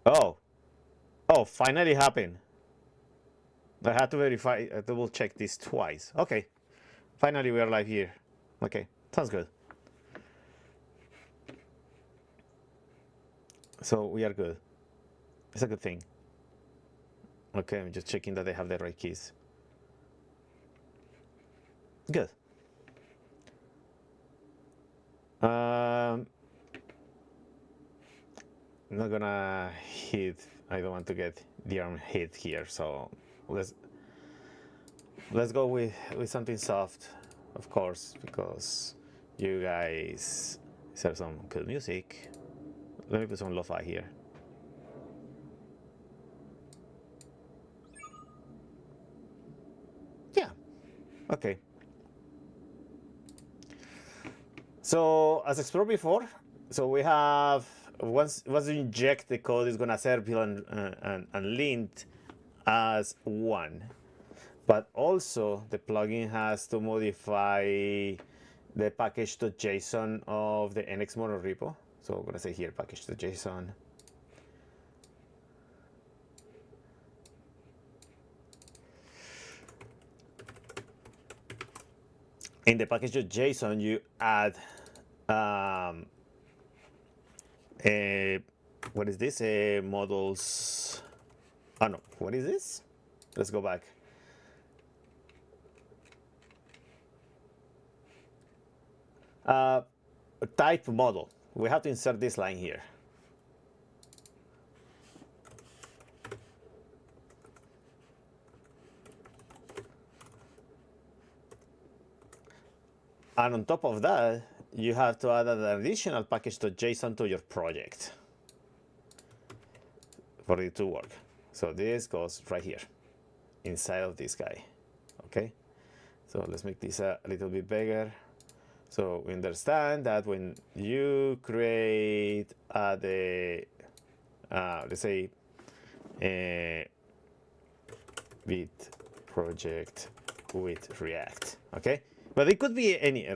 Oh, oh, finally happened. I had to verify, double check this twice. Okay, finally we are live here. Okay, sounds good. So we are good. It's a good thing. Okay, I'm just checking that they have the right keys. Good. I'm not gonna hit. I don't want to get the arm hit here, so let's let's go with something soft, of course, because you guys have some good music. Let me put some lo-fi here. Yeah. Okay. So as explored before, so we have once you inject the code, it's gonna serve and lint as one. But also the plugin has to modify the package.json of the NX mono repo. So I'm gonna say here package.json. In the package.json, you add a, what is this? A models. Oh no, what is this? Let's go back. Type model. We have to insert this line here. And on top of that, you have to add an additional package.json to your project for it to work. So this goes right here, inside of this guy. Okay, so let's make this a little bit bigger. So we understand that when you create the, let's say, a Vite project with React, okay? But it could be any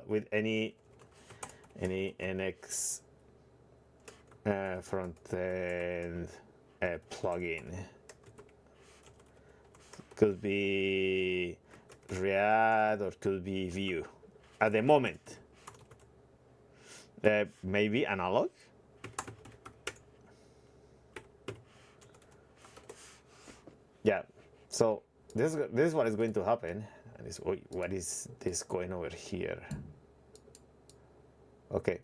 with any NX front end plugin. Could be React or could be Vue. At the moment, maybe analog. Yeah. So this is what is going to happen. And this, what is this going over here? Okay.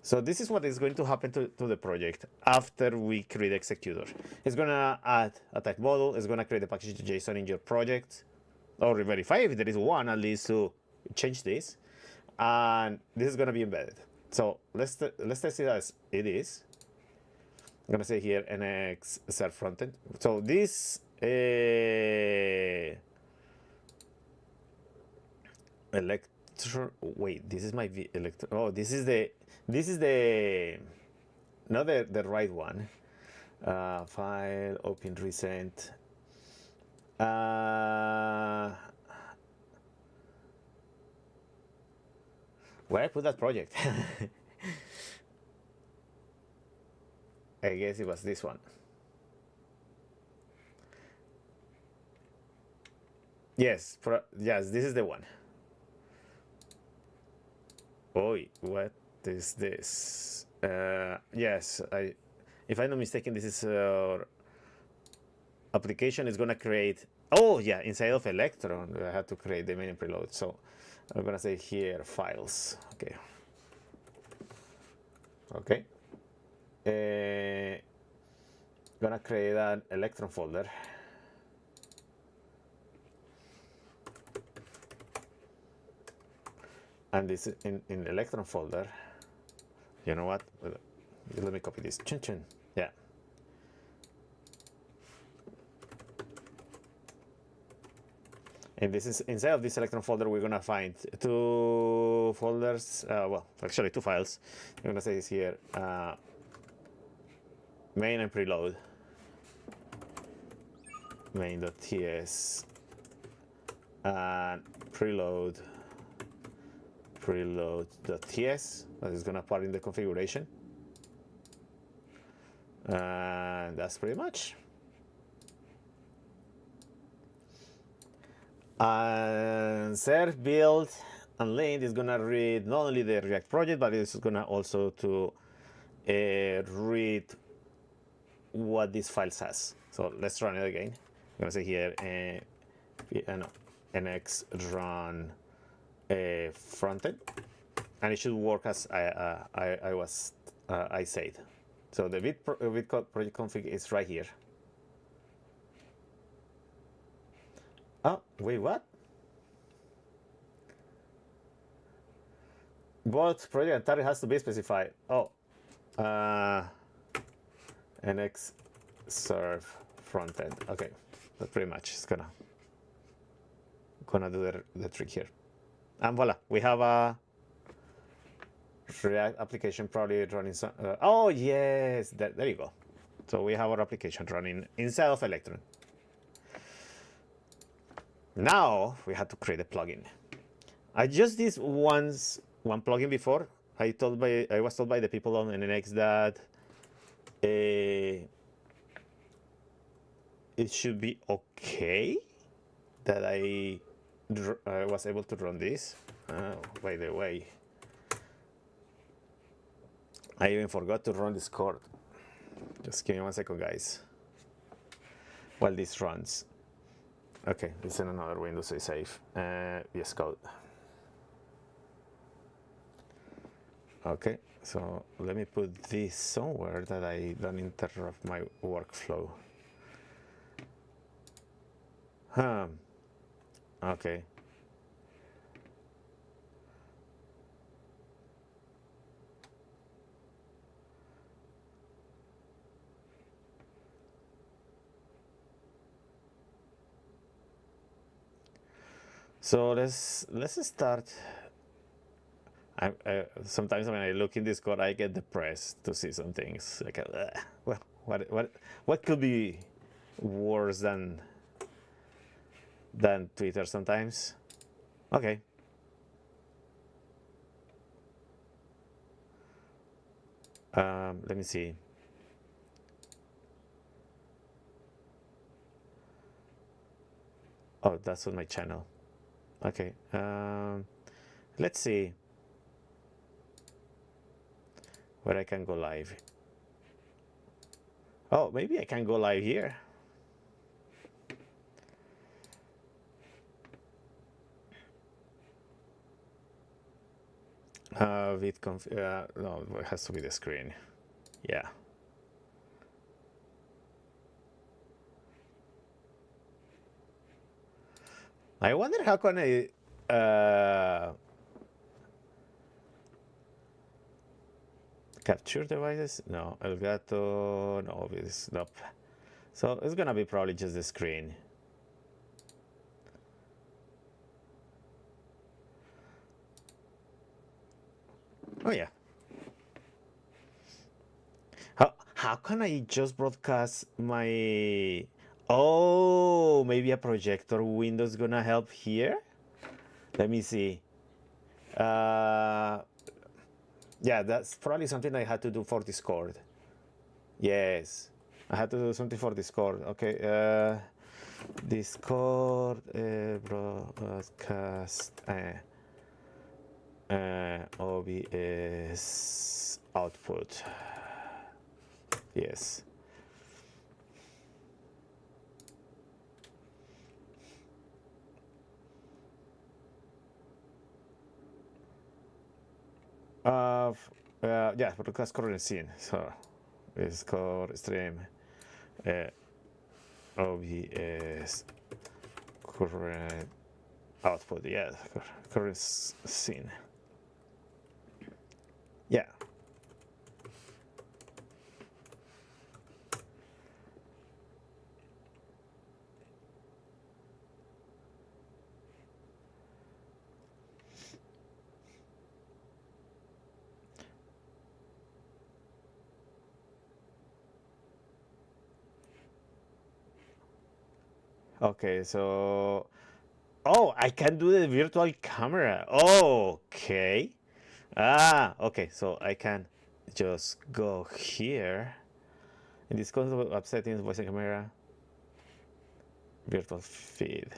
So this is what is going to happen to the project after we create the executor. It's gonna add a type model. It's gonna create a package.json in your project, or verify if there is one at least to change this, and this is gonna be embedded. So let's test it as it is. I'm gonna say here NX serve frontend. So this Electron. Wait, this is my Electron. Oh, this is the not the right one. File open recent. Where I put that project? I guess it was this one. Yes, yes, this is the one. Oh, what is this? Yes, if I'm not mistaken, this is application is gonna create. Oh yeah, inside of Electron, I had to create the main preload. So I'm gonna say here files. Okay. Okay. Gonna create an Electron folder. And this in Electron folder. You know what? Let me copy this. Chun chun. Yeah. And this is inside of this Electron folder. We're gonna find two folders. Well, actually two files. I'm gonna say this here. Main and preload. Main.ts and preload.ts. That is gonna part in the configuration. And that's pretty much. And serve, build, and lint is gonna read not only the React project, but it's gonna also to read what this file says. So let's run it again. I'm gonna say here nx run frontend, and it should work as I said. So the Vite project config is right here. Oh, wait, what? Both project and target has to be specified. Oh, nx serve frontend. Okay, that pretty much is gonna do the trick here. And voila, we have a React application probably running some. Oh yes, there you go. So we have our application running inside of Electron. Now we have to create a plugin. I just did one plugin before. I was told by the people on NX that it should be okay that I was able to run this. Oh, by the way, I even forgot to run Discord. Just give me 1 second, guys, while this runs. Okay, it's in another window, so it's safe. VS Code. Okay, so let me put this somewhere that I don't interrupt my workflow. Okay. So let's start. Sometimes when I look in this code, I get depressed to see some things. Like, well, what could be worse than Twitter sometimes? Okay. Let me see. Oh, that's on my channel. Okay. Let's see where I can go live. Oh, maybe I can go live here. Vite no, it has to be the screen. Yeah. I wonder how can I capture devices? No, Elgato, no, this, nope. So it's gonna be probably just the screen. Oh yeah. How can I just broadcast my? Oh, maybe a projector window is gonna help here. Let me see. Yeah, that's probably something I had to do for Discord. Yes, I had to do something for Discord. Okay, Discord broadcast OBS output. Yes. Yeah, broadcast current scene. So it's called stream OBS current output. Yeah, current scene. Yeah. Okay, so oh, I can do the virtual camera. Okay. Okay, so I can just go here In this console app settings, voice and camera, virtual feed.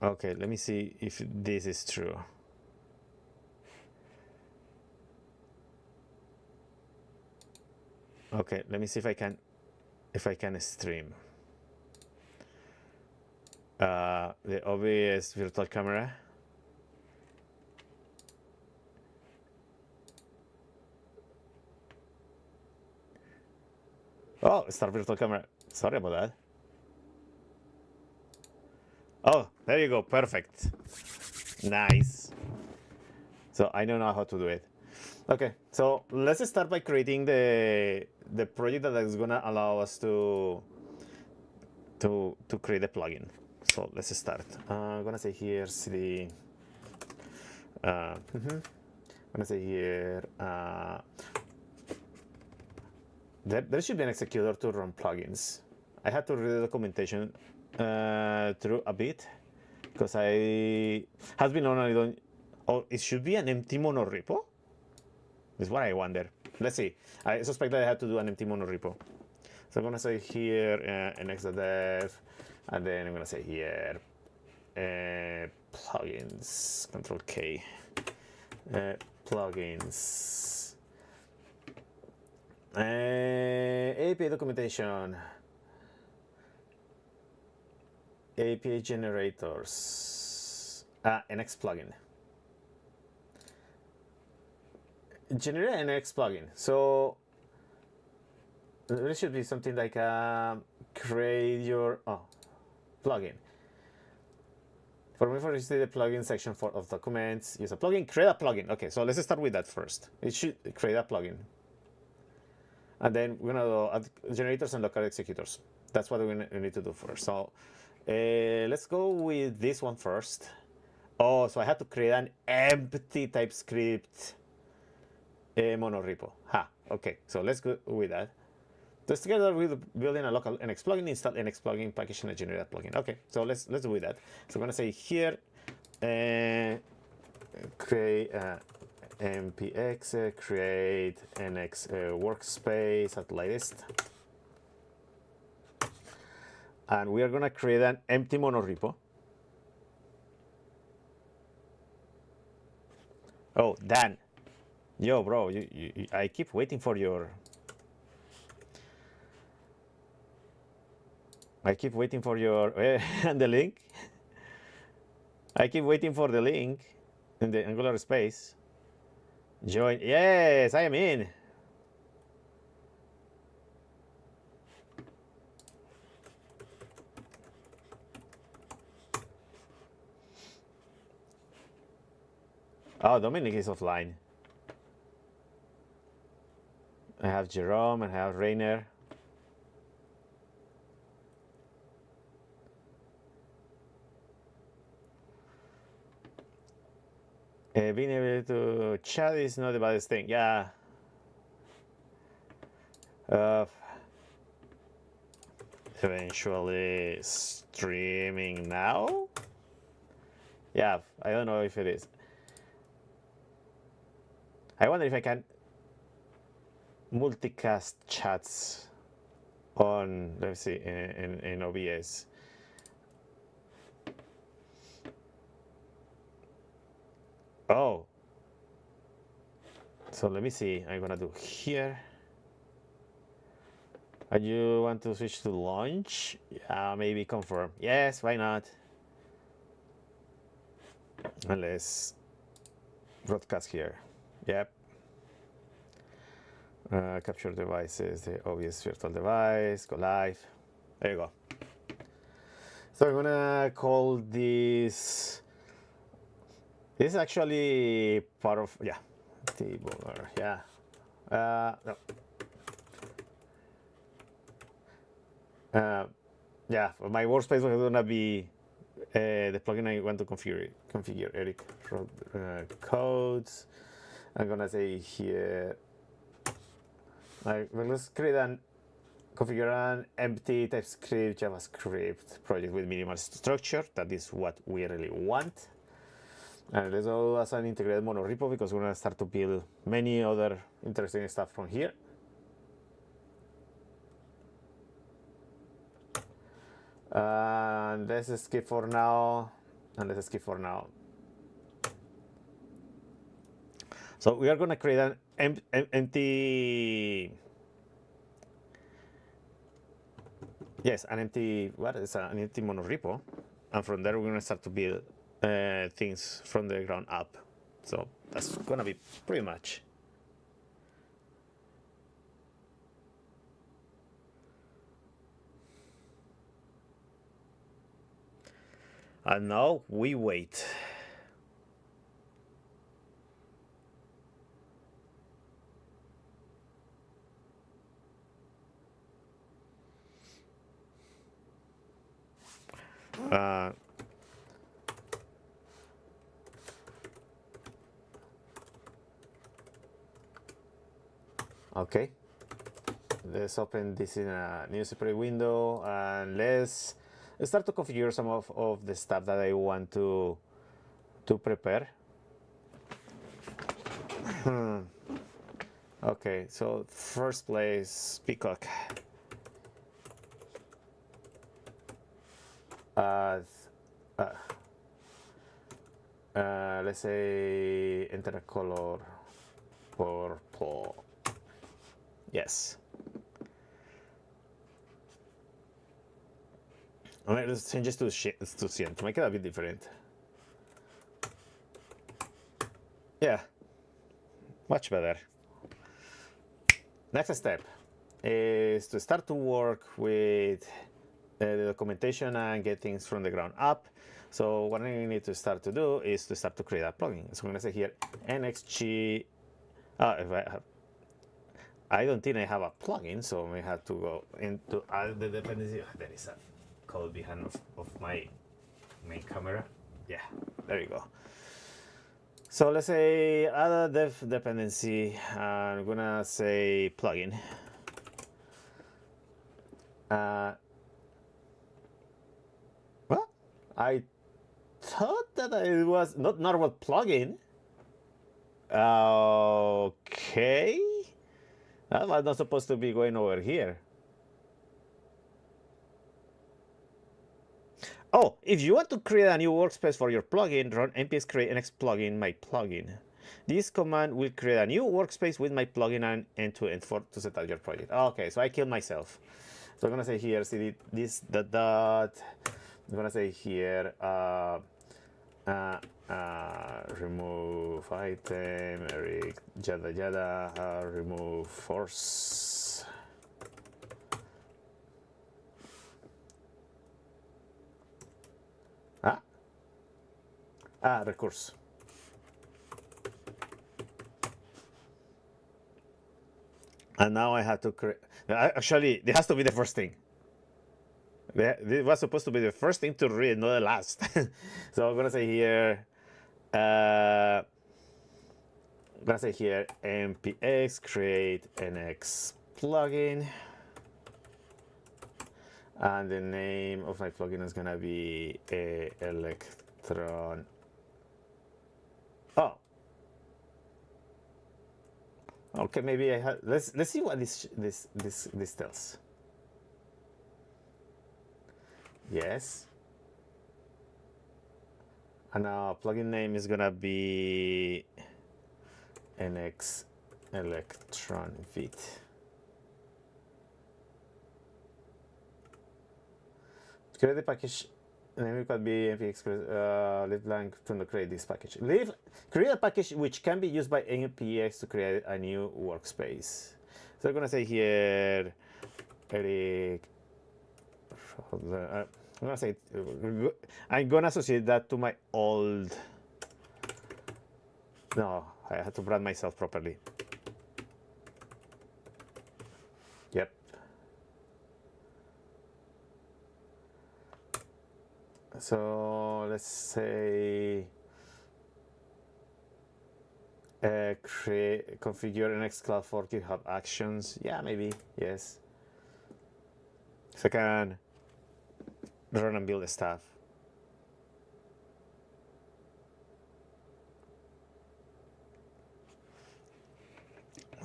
Okay, let me see if this is true. Okay, let me see if I can stream the OBS virtual camera. Oh, start virtual camera. Sorry about that. Oh, there you go. Perfect. Nice. So I don't know how to do it. Okay, so let's start by creating the project that is gonna allow us to create a plugin. So let's start. I'm gonna say here cd. I'm gonna say here there should be an executor to run plugins. I had to read the documentation through a bit because I has been on. I don't. Oh, it should be an empty mono repo. Is what I wonder. Let's see. I suspect that I had to do an empty mono repo. So I'm gonna say here nx.dev, and then I'm gonna say here plugins. Control K. Plugins. API documentation. API generators. NX plugin. Generate an NX plugin. So there should be something like create your plugin. For me, for the plugin section of documents, use a plugin, create a plugin. Okay, so let's start with that first. It should create a plugin. And then we're gonna do generators and local executors. That's what we need to do first. So let's go with this one first. Oh, so I had to create an empty TypeScript mono repo. Okay, so let's go with that. Just together with building a local NX plugin, install NX plugin package and generate a plugin. Okay, so let's do with that. So I'm gonna say here create mpx create NX workspace at latest, and we are gonna create an empty mono repo. Oh, Dan. Yo, bro, I keep waiting for your... and the link. I keep waiting for the link in the Angular space. Join. Yes, I am in. Oh, Dominic is offline. I have Jerome and I have Rainer. Being able to chat is not the baddest thing. Yeah. Eventually streaming now? Yeah, I don't know if it is. I wonder if I can multicast chats on, let's see, in OBS. Oh, so let me see. I'm gonna do here. And you want to switch to launch? Yeah, maybe confirm. Yes, why not? And let's broadcast here. Yep. Capture devices, the obvious virtual device, go live. There you go. So I'm gonna call this. This is actually part of, yeah, table, yeah. No. Yeah, my workspace is gonna be the plugin I want to configure. Eric wrote codes. I'm gonna say here, well, let's configure an empty TypeScript JavaScript project with minimal structure. That is what we really want. And let's go as an integrated monorepo because we're gonna start to build many other interesting stuff from here. And let's skip for now. And let's skip for now. So we are gonna create an empty. Yes, an empty. What is an empty monorepo? And from there we're gonna start to build things from the ground up. So that's gonna be pretty much. And now we wait. Okay, let's open this in a new separate window and let's start to configure some of the stuff that I want to prepare. Okay, so first place, Peacock. Let's say enter a color purple. Yes. Alright, let's change this to cyan to make it a bit different. Yeah, much better. Next step is to start to work with the documentation and get things from the ground up. So what I need to start to do is to start to create a plugin. So I'm going to say here nxg. I don't think I have a plugin, so we have to go into add the dependency. There is a code behind of my main camera. Yeah, there you go. So let's say add a dev dependency. I'm gonna say plugin. What? I thought that it was not normal plugin. Okay. That was not supposed to be going over here. Oh, if you want to create a new workspace for your plugin, run nps create nx plugin my plugin. This command will create a new workspace with my plugin and end-to-end to set up your project. Okay, so I killed myself. So I'm gonna say here cd this dot. I'm gonna say here remove item, Eric, yada yada, remove force. Recurse. And now I have to create. Actually, it has to be the first thing. This was supposed to be the first thing to read, not the last. So I'm gonna say here. I'm gonna say here npx create nx plugin, and the name of my plugin is gonna be Electron. Oh, okay. Maybe I have. Let's see what this tells. Yes. And our plugin name is gonna be nx Electron Vite. Create the package. Name could be npx leave blank to create this package. Create a package which can be used by npx to create a new workspace. So I'm gonna say here, Eric. I'm gonna say I'm gonna associate that to my old. No, I had to brand myself properly. Yep. So let's say configure nxCloud for GitHub Actions. Yeah, maybe yes. So I can run and build the stuff.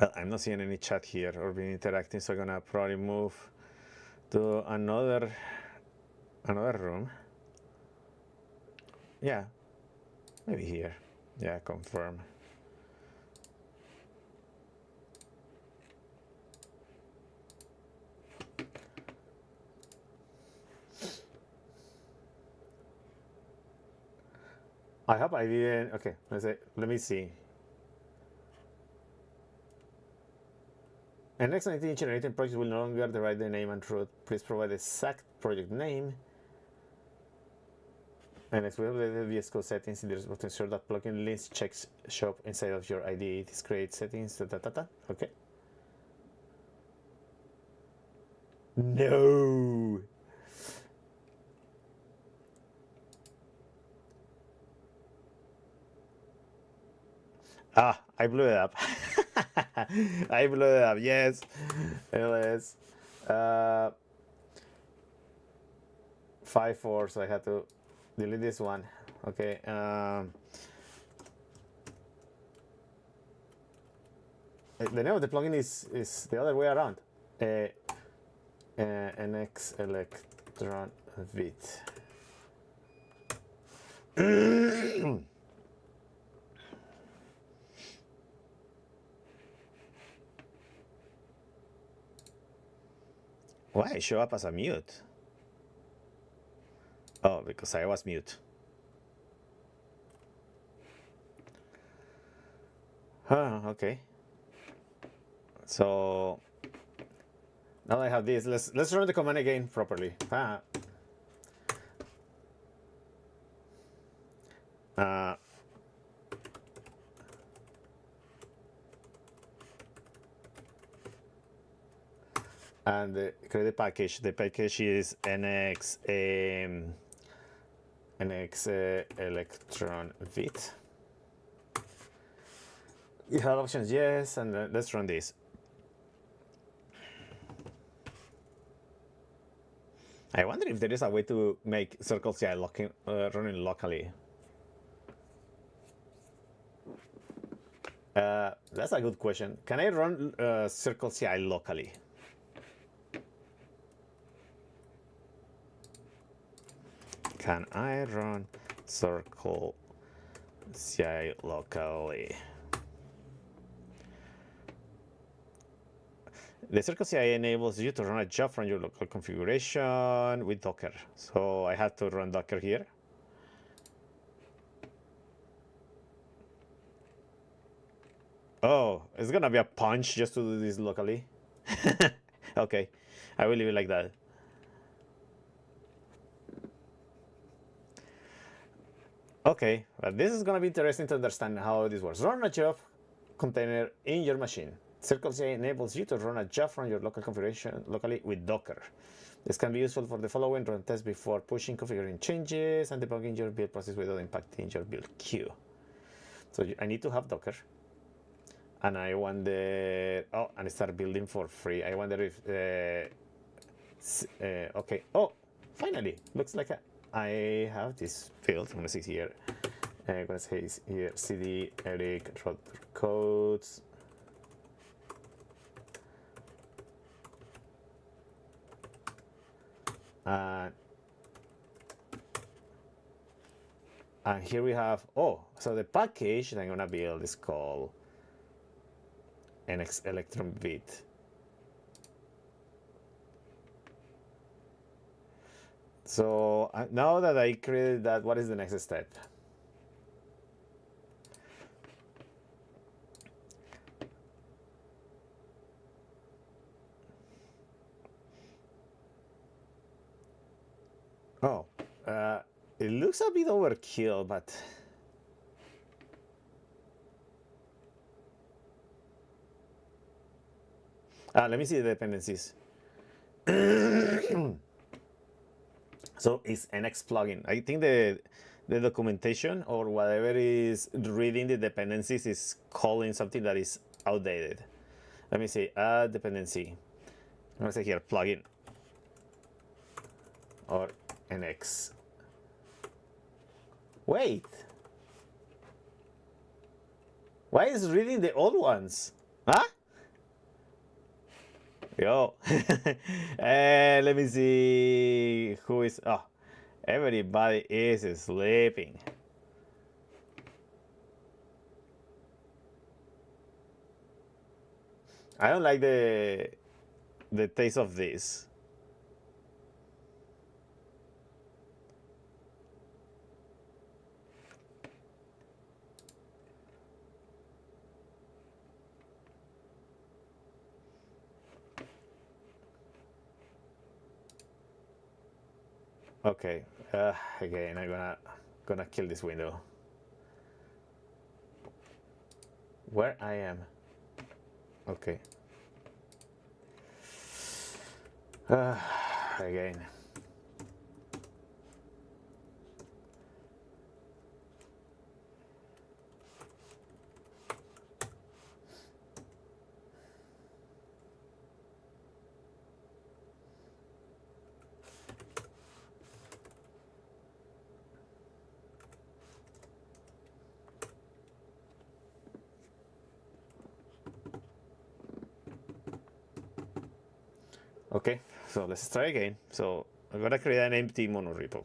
Well, I'm not seeing any chat here or being interacting, so I'm gonna probably move to another room. Yeah, maybe here. Yeah, confirm. I hope I didn't. Okay, let me see. And next 19 generating project will no longer derive the name and root. Please provide the exact project name. And next we have the VS Code settings in the to ensure that plugin links checks shop inside of your IDE. It is create settings. Okay. No. Ah, I blew it up. I blew it up. Yes. LS. 5.4. So I had to delete this one. Okay. The name of the plugin is the other way around. NX Electron Vite. Why show up as a mute? Oh, because I was mute. Okay. So now I have this. Let's run the command again properly. And create the package. The package is NX Electron Vite. You have options, yes, and let's run this. I wonder if there is a way to make Circle CI running locally. That's a good question. Can I run Circle CI locally? Can I run Circle CI locally? The Circle CI enables you to run a job from your local configuration with Docker. So I had to run Docker here. Oh, it's gonna be a punch just to do this locally. Okay, I will leave it like that. Okay, but this is gonna be interesting to understand how this works. Run a job container in your machine. Circle CI enables you to run a job from your local configuration locally with Docker. This can be useful for the following: run tests before pushing configuring changes and debugging your build process without impacting your build queue. So I need to have Docker. And I wonder, oh, and start building for free. I wonder if, okay. Oh, finally, looks like I have this build. I'm gonna see here. I'm gonna say here cd Eric router codes. And here we have, oh, so the package that I'm gonna build is called NX Electron Vite. So now that I created that, what is the next step? Oh, it looks a bit overkill, but let me see the dependencies. So it's NX plugin. I think the documentation or whatever is reading the dependencies is calling something that is outdated. Let me see, add dependency. I'm gonna say here plugin or NX. Wait, why is reading the old ones? Huh? Yo. Let me see who is. Oh, everybody is sleeping. I don't like the taste of this. Okay. Again, I'm gonna kill this window. Where I am. Okay. Again. Okay, so let's try again. So I'm gonna create an empty monorepo.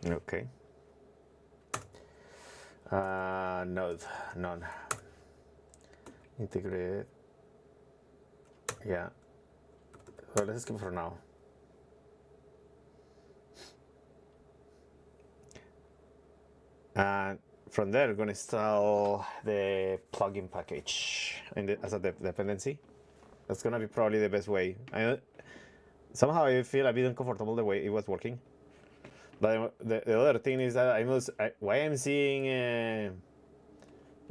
Okay. Node, none. Integrated. Yeah. So let's skip for now. And from there, we're going to install the plugin package as a dependency. That's going to be probably the best way. Somehow I feel a bit uncomfortable the way it was working. But the other thing is that why I'm seeing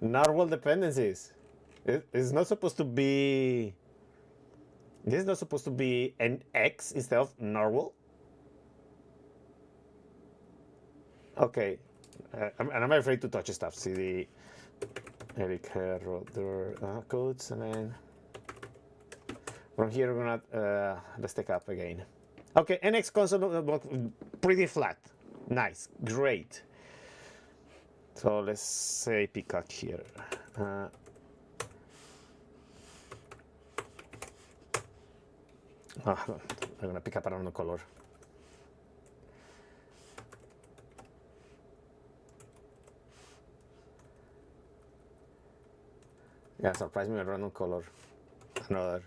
narwhal dependencies. It's not supposed to be. This is not supposed to be an X instead of narwhal. Okay, and I'm afraid to touch stuff. See the Eric wrote their codes, and then from here we're gonna let's take up again. Okay, NX console pretty flat. Nice, great. So let's say peacock here. I'm gonna pick up another color. Yeah, surprise me with a random color. Another.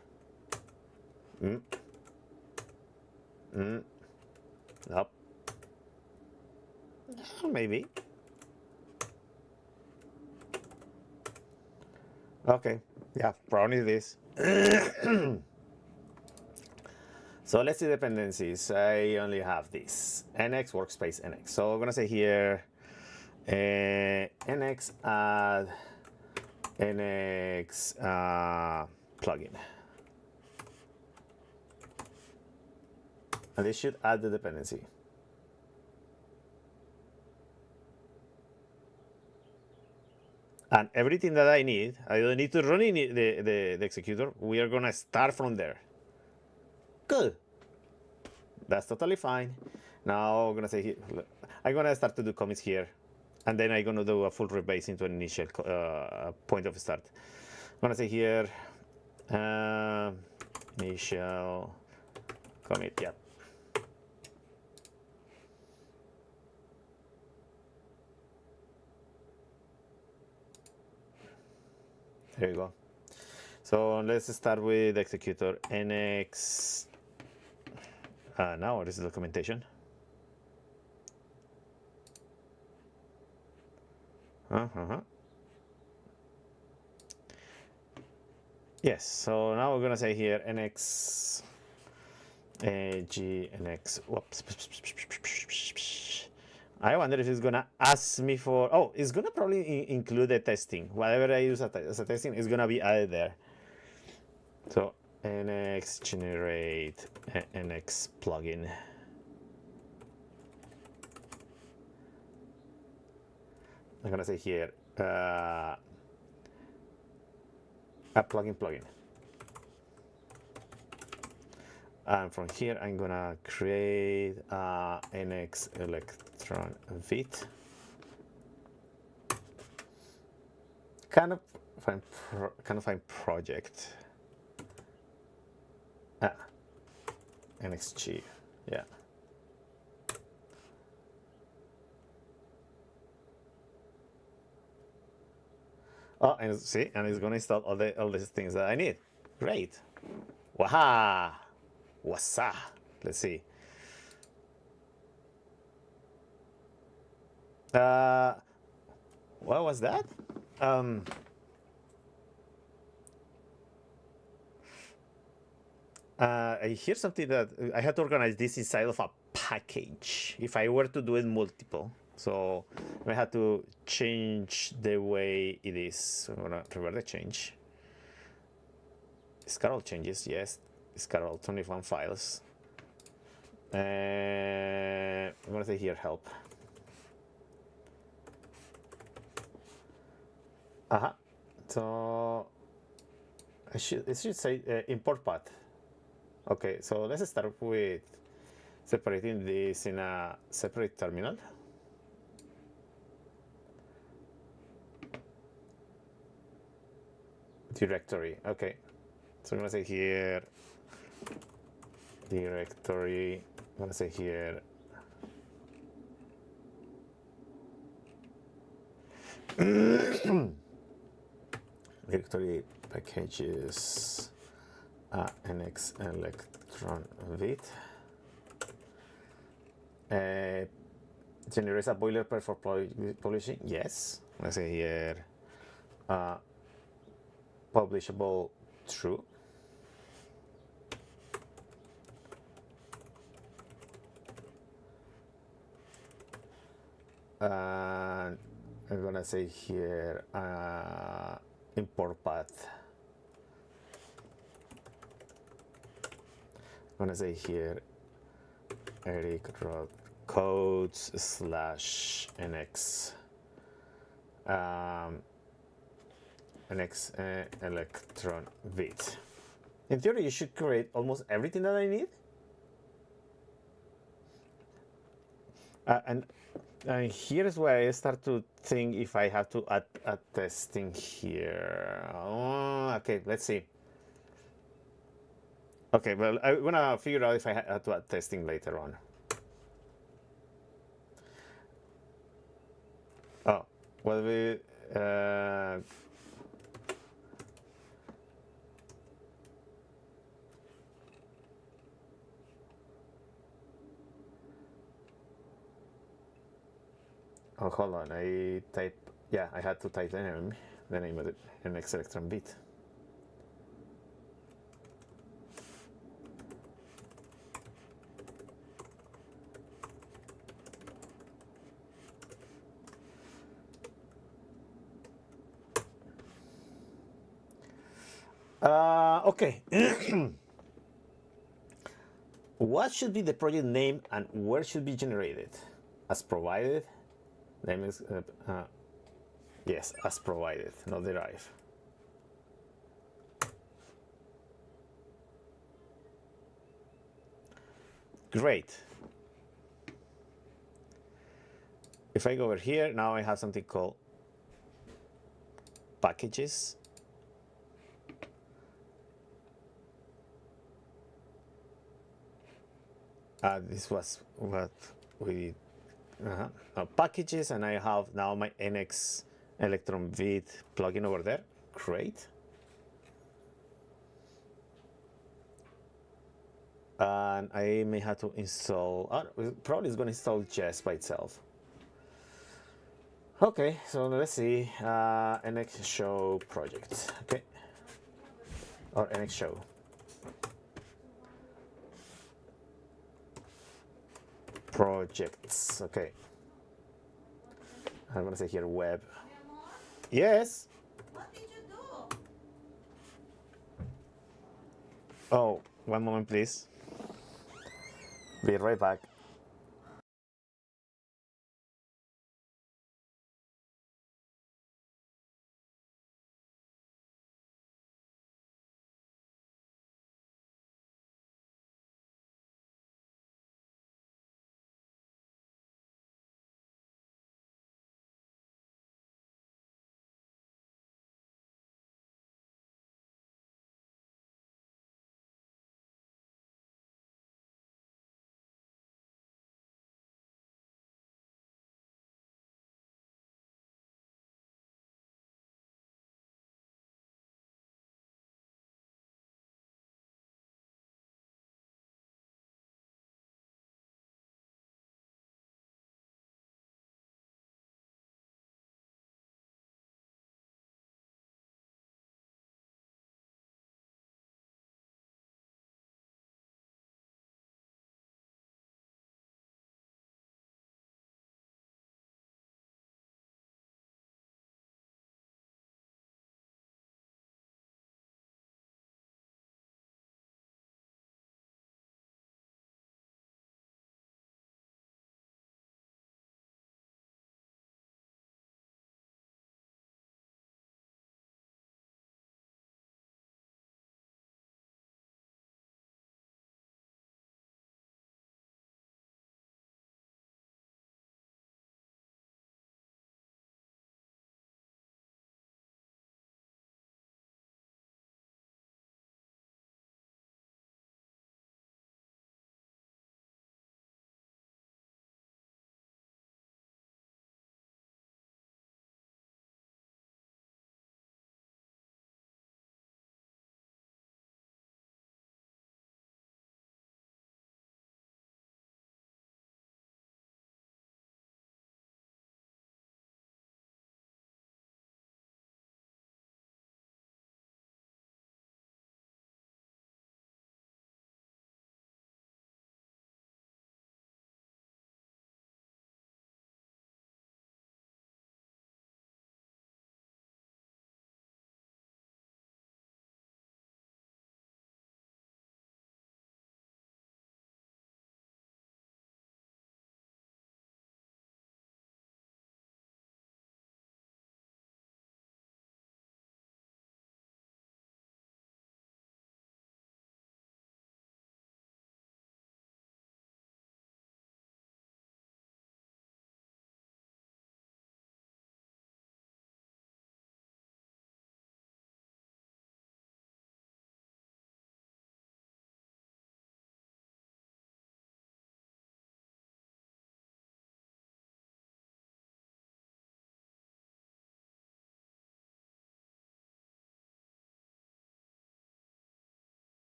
Nope. Maybe. Okay. Yeah, probably this. So let's see dependencies. I only have this. NX workspace NX. So I'm gonna say here NX add NX plugin. And this should add the dependency. And everything that I need, I don't need to run in the executor. We are gonna start from there. Good. That's totally fine. Now I'm gonna say here, I'm gonna start to do commits here, and then I'm gonna do a full rebase into an initial point of start. I'm gonna say here initial commit. Yeah. There you go. So let's start with the executor NX. Now this is documentation. Yes. So now we're gonna say here NX G NX. Whoops. I wonder if it's gonna ask me for. Oh, it's gonna probably include the testing. Whatever I use as a testing is gonna be added there. So nx generate nx plugin. I'm gonna say here a plugin. And from here, I'm gonna create nx Electron Vite. Kind of find project. NXG, yeah. Oh, and see, and it's gonna install all these things that I need. Great. Waha! Wassa! Let's see. What was that? I hear something that I had to organize this inside of a package if I were to do it multiple. So I had to change the way it is. So I'm gonna revert the change. It's got all changes, yes. It's got all 21 files. I'm gonna say here help. So it should say import path. Okay, so let's start with separating this in a separate terminal. Directory, okay. So I'm gonna say here directory. I'm gonna say here directory packages nx Electron Vite. Generates a boilerplate for publishing. Yes. Let's say here publishable true. And I'm gonna say here import path. I'm gonna say here Eric wrote codes / nx nx Electron Vite. In theory, you should create almost everything that I need. And here's where I start to think if I have to add testing here. Oh, okay, let's see. Okay, well, I'm gonna figure out if I have to add testing later on. Oh, well, we oh, hold on. I had to type the name of it, NX Electron Vite. Okay. What should be the project name and where should be generated? As provided. Name is yes, as provided, not derived. Great. If I go over here, now I have something called packages. This was what we did. Packages, and I have now my NX Electron Vite plugin over there. Great. And I may have to install, probably it's going to install Jest by itself. Okay, so let's see, NX show project, okay, or NX show. Projects, okay. I'm gonna say here web. Yes. What did you do? Oh, one moment, please. Be right back.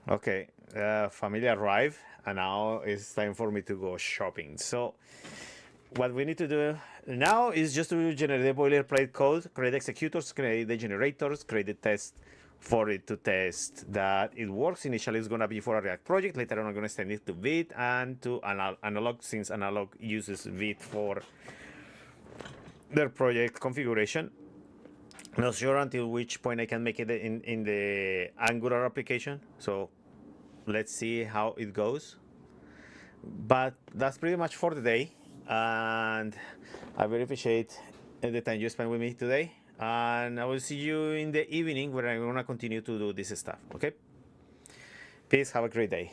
Okay, family arrived, and now it's time for me to go shopping. So what we need to do now is just to generate the boilerplate code, create executors, create the generators, create the test for it to test that it works. Initially, it's going to be for a React project. Later on, I'm going to extend it to Vite and to analog, since analog uses Vite for their project configuration. Not sure until which point I can make it in the Angular application. So let's see how it goes. But that's pretty much for the day. And I really appreciate the time you spent with me today. And I will see you in the evening where I'm going to continue to do this stuff. Okay? Peace. Have a great day.